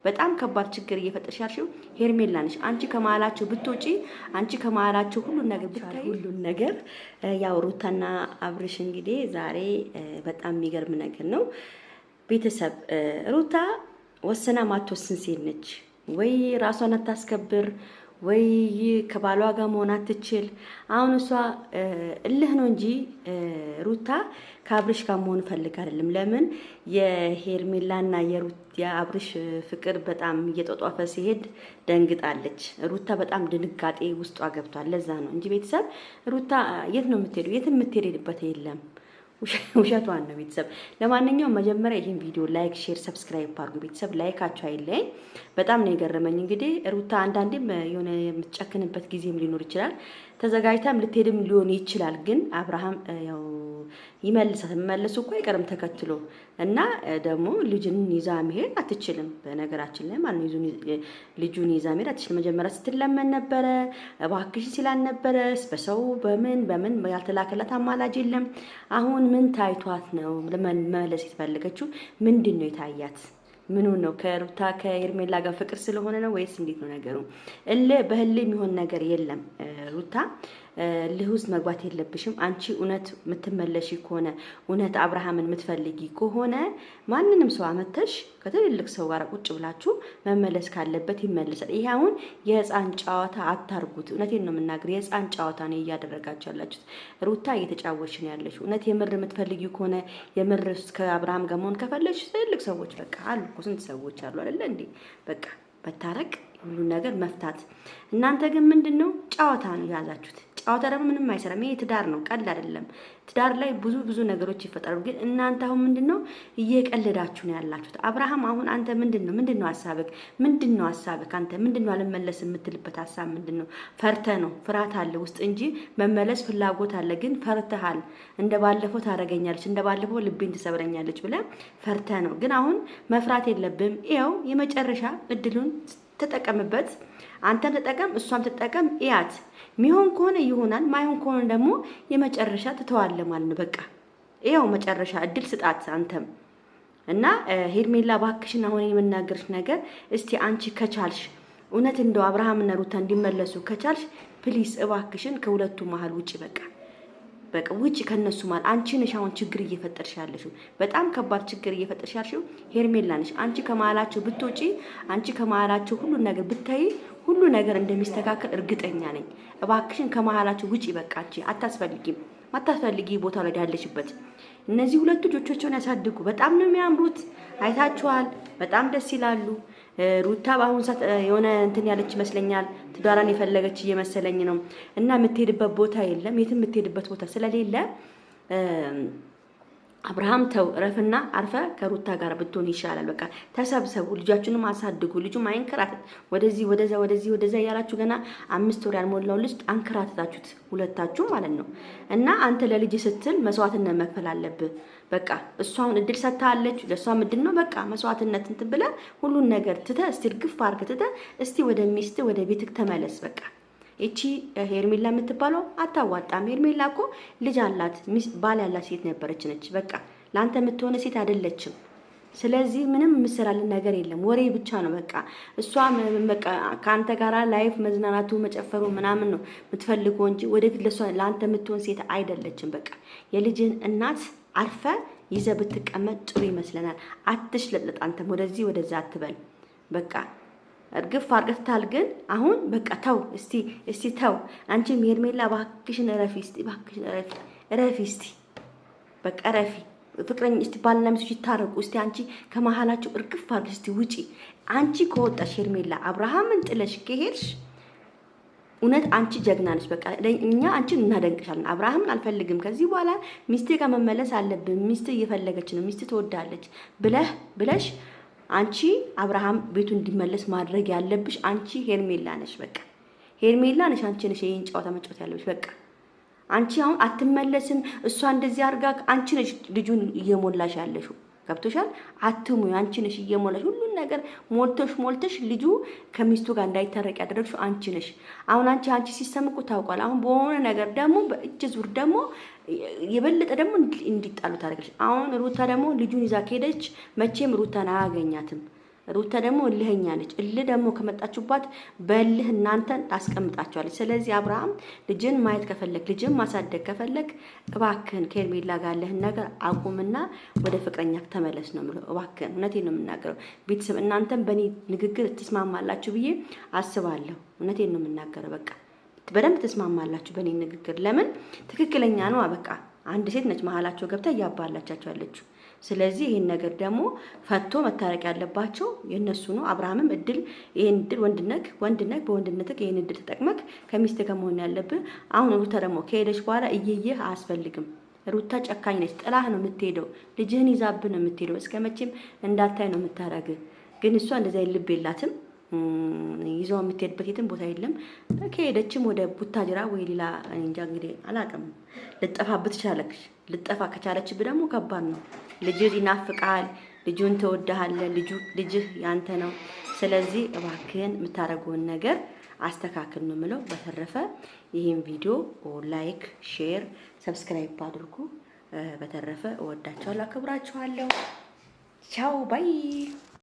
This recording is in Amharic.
በጣም ከባድ ችግር እየፈጠርሽ ያልሽው ሄርሜላ ነሽ። አንቺ ከመሀላቸው ብትወጪ፣ አንቺ ከመሀላቸው ሁሉን ነገር ያው ሩታና አብርሽ እንግዲህ ዛሬ በጣም የሚገርም ነገር ነው። ቤተሰብ ሩታ ወሰና ማትወስን ሴት ነች። ወይ ራሷን አታስከብር ወይ ከባሏ ጋር መሆን አትችል። አሁን እሷ እልህ ነው እንጂ ሩታ ከአብርሽ ጋር መሆን ፈልግ አይደለም። ለምን የሄርሜላና የአብርሽ ፍቅር በጣም እየተጧጧፈ ሲሄድ ደንግጣለች። ሩታ በጣም ድንጋጤ ውስጧ ገብቷል። ለዛ ነው እንጂ ቤተሰብ ሩታ የት ነው የምትሄደው? የት የምትሄድበት የለም። ውሸቷን ነው ቤተሰብ። ለማንኛውም መጀመሪያ ይሄን ቪዲዮ ላይክ፣ ሼር፣ ሰብስክራይብ አድርጉ ቤተሰብ። ላይካችሁ አይለኝ። በጣም ነው የገረመኝ። እንግዲህ ሩታ አንዳንዴም የሆነ የምትጨክንበት ጊዜም ሊኖር ይችላል። ተዘጋጅታም ልትሄድም ሊሆን ይችላል። ግን አብርሃም ያው ይመልሳት። መመለሱ እኮ አይቀርም ተከትሎ እና ደግሞ ልጅን ይዛ መሄድ አትችልም። በነገራችን ላይ ማለት ነው ልጁን ይዛ መሄድ አትችልም። መጀመሪያ ስትለመን ነበረ፣ እባክሽ ሲላን ነበረ። በሰው በምን ያልተላከላት አማላጅ የለም። አሁን ምን ታይቷት ነው ለመመለስ የተፈለገችው? ምንድን ነው የታያት? ምኑ ነው? ከሩታ ከሄርሜላ ጋር ፍቅር ስለሆነ ነው ወይስ እንዴት ነው ነገሩ? በህልም የሚሆን ነገር የለም ሩታ ልሁስ መግባት የለብሽም። አንቺ እውነት የምትመለሺ ከሆነ እውነት አብርሃምን የምትፈልጊ ከሆነ ማንንም ሰው አመተሽ ከትልልቅ ሰው ጋር ቁጭ ብላችሁ መመለስ ካለበት ይመለሳል። ይሄ አሁን የህፃን ጨዋታ አታርጉት። እውነቴን ነው የምናገር፣ የህፃን ጨዋታ ነው እያደረጋችሁ ያላችሁት። ሩታ እየተጫወትሽ ነው ያለሽው። እውነት የምር የምትፈልጊ ከሆነ የምር ከአብርሃም ጋር መሆን ከፈለሽ ትልልቅ ሰዎች በቃ አሉ እኮ ስንት ሰዎች አሉ አይደለ እንዴ? በቃ መታረቅ ሁሉ ነገር መፍታት። እናንተ ግን ምንድነው ጨዋታ ነው የያዛችሁት። ጨዋታ ደግሞ ምንም አይሰራም። ይሄ ትዳር ነው፣ ቀልድ አይደለም። ትዳር ላይ ብዙ ነገሮች ይፈጠራሉ። ግን እናንተ አሁን ምንድነው እየቀለዳችሁ ነው ያላችሁት። አብርሃም አሁን አንተ ምንድነው ሐሳብህ? አንተ ምንድነው አልመለስ የምትልበት ሐሳብ ምንድነው? ፈርተህ ነው? ፍርሃት አለ ውስጥ እንጂ መመለስ ፍላጎት አለ። ግን ፈርተሃል። እንደባለፈው ታረገኛለች፣ እንደባለፈው ልቤን ትሰብረኛለች ብለህ ፈርተህ ነው። ግን አሁን መፍራት የለብህም። ይኸው የመጨረሻ እድሉን ተጠቀምበት። አንተም ተጠቀም፣ እሷም ተጠቀም። እያት ሚሆን ከሆነ ይሆናል፣ ማይሆን ከሆነ ደግሞ የመጨረሻ ትተዋለህ ማለት ነው። በቃ ይኸው መጨረሻ እድል ስጣት አንተም እና ሄርሜላ ባክሽን፣ አሁን የምናገርሽ ነገር እስቲ አንቺ ከቻልሽ እውነት እንደው አብርሃምና ሩታ እንዲመለሱ ከቻልሽ ፕሊስ እባክሽን ከሁለቱ መሀል ውጪ። በቃ ውጪ ከነሱ ማለት አንቺ ነሽ አሁን ችግር እየፈጠርሽ ያለሽው። በጣም ከባድ ችግር እየፈጠርሽ ያለሽው ሄርሜላ ነሽ። አንቺ ከመሀላቸው ብትወጪ፣ አንቺ ከመሀላቸው ሁሉ ነገር ብታይ ሁሉ ነገር እንደሚስተካከል እርግጠኛ ነኝ። እባክሽን ከመሀላቸው ውጪ። በቃ አንቺ አታስፈልጊ ቦታ ላይ ያለሽበት። እነዚህ ሁለቱ ልጆቻቸውን ያሳድጉ። በጣም ነው የሚያምሩት፣ አይታችኋል። በጣም ደስ ይላሉ። ሩታ በአሁኑ ሰዓት የሆነ እንትን ያለች ይመስለኛል። ትዳራን የፈለገች እየመሰለኝ ነው። እና የምትሄድበት ቦታ የለም። የትም የምትሄድበት ቦታ ስለሌለ አብርሃም ተው፣ ረፍና አርፈ ከሩታ ጋር ብትሆን ይሻላል። በቃ ተሰብሰቡ፣ ልጃችሁንም አሳድጉ። ልጁም አይንከራተት ወደዚህ ወደዛ እያላችሁ ገና 5 ወር ያልሞላው ልጅ አንከራተታችሁት ሁለታችሁ ማለት ነው። እና አንተ ለልጅ ስትል መስዋዕትነት መክፈል አለብህ። በቃ እሷን እድል ሰጥታለች፣ ለሷም እድል ነው። በቃ መስዋዕትነት እንትን ብለህ ሁሉን ነገር ትተህ እስቲ እርግፍ አድርገህ ትተህ እስቲ ወደ ሚስት ወደ ቤትህ ተመለስ። በቃ እቺ ሄርሜላ የምትባለው አታዋጣም። ሄርሜላ እኮ ልጅ አላት፣ ባል ያላት ሴት ነበረች ነች። በቃ ላንተ የምትሆነ ሴት አይደለችም። ስለዚህ ምንም የምትሰራልን ነገር የለም፣ ወሬ ብቻ ነው። በቃ እሷ በቃ ካንተ ጋራ ላይፍ መዝናናቱ መጨፈሩ ምናምን ነው የምትፈልገው እንጂ ወደፊት ለሷ ላንተ የምትሆን ሴት አይደለችም። በቃ የልጅን እናት አርፈ ይዘህ ብትቀመጥ ጥሩ ይመስለናል። አትሽለጥለጥ። አንተም ወደዛ አትበል። በቃ እርግፍ አርገፍታል። ግን አሁን በቃ ተው እስቲ ተው። አንቺም ሄርሜላ እባክሽን ረፊ እስቲ በቃ ረፊ። ፍቅረኛ እስቲ ባልና ሚስቶች ይታረቁ እስቲ። አንቺ ከመሀላቸው እርግፍ አርገሽ እስቲ ውጪ። አንቺ ከወጣሽ ሄርሜላ አብርሃምን ጥለሽ ከሄድሽ እውነት አንቺ ጀግና ነሽ። በቃ እኛ አንቺን እናደንቅሻለን። አብርሃምን አልፈልግም ከዚህ በኋላ ሚስቴ ጋር መመለስ አለብን፣ ሚስቴ እየፈለገች ነው፣ ሚስቴ ትወዳለች ብለሽ አንቺ አብርሃም ቤቱ እንዲመለስ ማድረግ ያለብሽ አንቺ ሄርሜላ ነሽ። በቃ ሄርሜላ ነሽ፣ አንቺ ነሽ ይሄን ጨዋታ መጫወት ያለብሽ። በቃ አንቺ አሁን አትመለስም። እሷ እንደዚህ አርጋ አንቺ ነሽ ልጁን እየሞላሽ ያለሽው። ገብቶሻል? አትሙ። አንቺ ነሽ እየሞላሽ ሁሉን ነገር ሞልተሽ ልጁ ከሚስቱ ጋር እንዳይታረቅ ያደረግሽው አንቺ ነሽ። አሁን አንቺ ሲሰምቁ ታውቋል። አሁን በሆነ ነገር ደግሞ በእጅ ዙር ደግሞ የበለጠ ደግሞ እንዲጣሉ ታደርጋለሽ። አሁን ሩታ ደግሞ ልጁን ይዛ ከሄደች መቼም ሩታን አያገኛትም። ሩታ ደግሞ እልህኛ ነች። እልህ ደግሞ ከመጣችሁባት በእልህ እናንተን ታስቀምጣችኋለች። ስለዚህ አብርሃም ልጅን ማየት ከፈለክ ልጅን ማሳደግ ከፈለክ እባክህን ከሄርሜላ ጋር ያለህን ነገር አቁምና ወደ ፍቅረኛ ተመለስ ነው የምለው። እባክህን እውነቴን ነው የምናገረው። ቤተሰብ እናንተም በእኔ ንግግር ትስማማላችሁ ብዬ አስባለሁ። እውነቴን ነው የምናገረው። በቃ በደንብ ተስማማላችሁ በእኔ ንግግር። ለምን ትክክለኛ ነው። በቃ አንድ ሴት ነች መሀላቸው ገብታ እያባላቻቸው ያለችው። ስለዚህ ይሄን ነገር ደግሞ ፈቶ መታረቅ ያለባቸው የነሱ ነው። አብርሃምም ይሄን እድል ወንድነክ በወንድነትህ ይሄን እድል ተጠቅመክ ከሚስት ጋር መሆን ያለብህ። አሁን ሩታ ደግሞ ከሄደች በኋላ እየየህ አያስፈልግም። ሩታ ጨካኝ ነች። ጥላህ ነው የምትሄደው። ልጅህን ይዛብህ ነው የምትሄደው። እስከመቼም እንዳታይ ነው የምታረግህ። ግን እሷ እንደዛ ልብ የላትም። ይዘው የምትሄድበት የትም ቦታ የለም። ከሄደችም ወደ ቡታጅራ ወይ ሌላ እንጃ እንግዲህ አላውቅም። ልጠፋ ከቻለችብህ ደግሞ ከባድ ነው። ልጅህ ይናፍቃል። ልጁን ትወድሃለህ። ልጅህ ያንተ ነው። ስለዚህ እባክህን የምታደርገውን ነገር አስተካክል ነው የምለው። በተረፈ ይህን ቪዲዮ ላይክ፣ ሼር፣ ሰብስክራይብ አድርጉ። በተረፈ እወዳችኋለሁ፣ አከብራችኋለሁ። ቻው ባይ